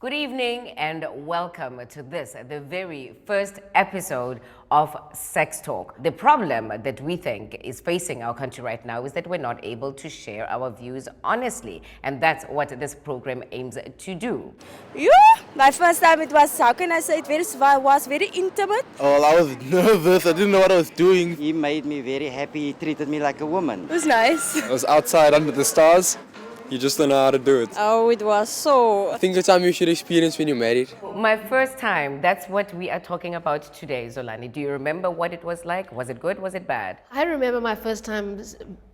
Good evening and welcome to this, the very first episode of Sex Talk. The problem that we think is facing our country right now is that we're not able to share our views honestly, and that's what this program aims to do. Yeah, my first time it was, how can I say it, was very intimate. Oh, I was nervous. I didn't know what I was doing. He made me very happy. He treated me like a woman. It was nice. I was outside under the stars. You just don't know how to do it. Oh, it was so... I think the time you should experience when you're married. My first time, that's what we are talking about today, Zolani. Do you remember what it was like? Was it good? Was it bad? I remember my first time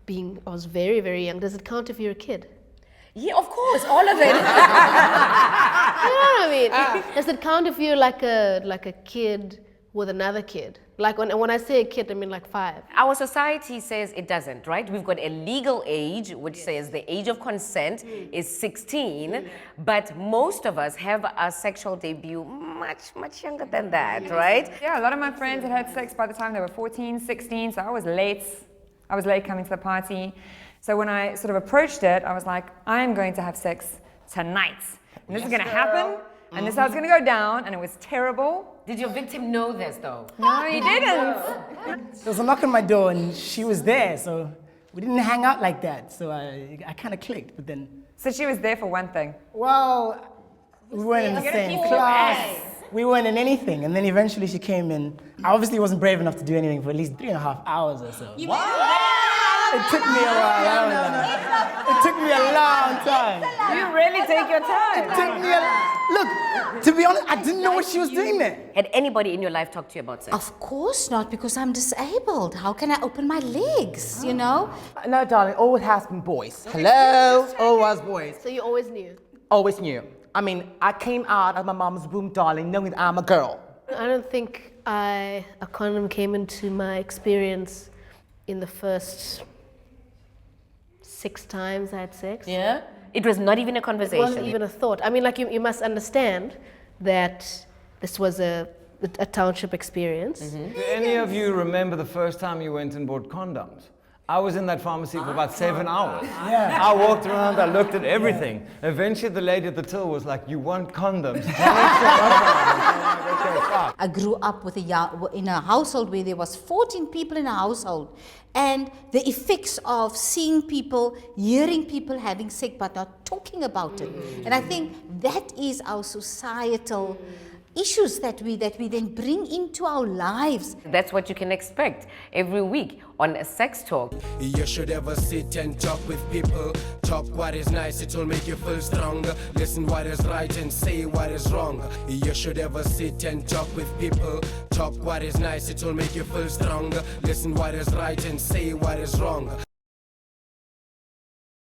I was very, very young. Does it count if you're a kid? Yeah, of course, all of it. You know what I mean? Does it count if you're like a kid with another kid? Like when I say a kid, I mean like 5. Our society says it doesn't, right? We've got a legal age, which says the age of consent is 16, but most of us have our sexual debut much, much younger than that, right? Yeah, a lot of my friends had sex by the time they were 14, 16, so I was late. I was late coming to the party. So when I sort of approached it, I was like, I am going to have sex tonight. And this is going to happen, and this is how it's going to go down, and it was terrible. Did your victim know this though? No, he didn't. There was a knock on my door and she was there, so we didn't hang out like that. So I kind of clicked, but then... So she was there for one thing. Well, we weren't in the same class. We weren't in anything. And then eventually she came in. I obviously wasn't brave enough to do anything for at least 3.5 hours or so. It took me a while. It took me a long time. You really take your time. It took me Look, to be honest, I didn't know what she was doing there. Had anybody in your life talked to you about sex? Of course not, because I'm disabled. How can I open my legs, you know? No, darling, always has been boys. Hello? Always boys. So you always knew? Always knew. I mean, I came out of my mom's womb, darling, knowing I'm a girl. I don't think a condom came into my experience in the first 6 times I had sex. Yeah? It was not even a conversation. It wasn't even a thought. I mean, like you must understand that this was a township experience. Do any of you remember the first time you went and bought condoms? I was in that pharmacy for about 7 hours. Yeah. I walked around, I looked at everything. Eventually the lady at the till was like, you want condoms? I grew up in a household where there was 14 people in a household, and the effects of seeing people, hearing people having sex but not talking about it. And I think that is our societal issues that we then bring into our lives. That's what you can expect every week on Sex Talk. You should ever sit and talk with people. Talk what is nice, it will make you feel stronger. Listen what is right and say what is wrong. You should ever sit and talk with people. Talk what is nice, it will make you feel stronger. Listen what is right and say what is wrong.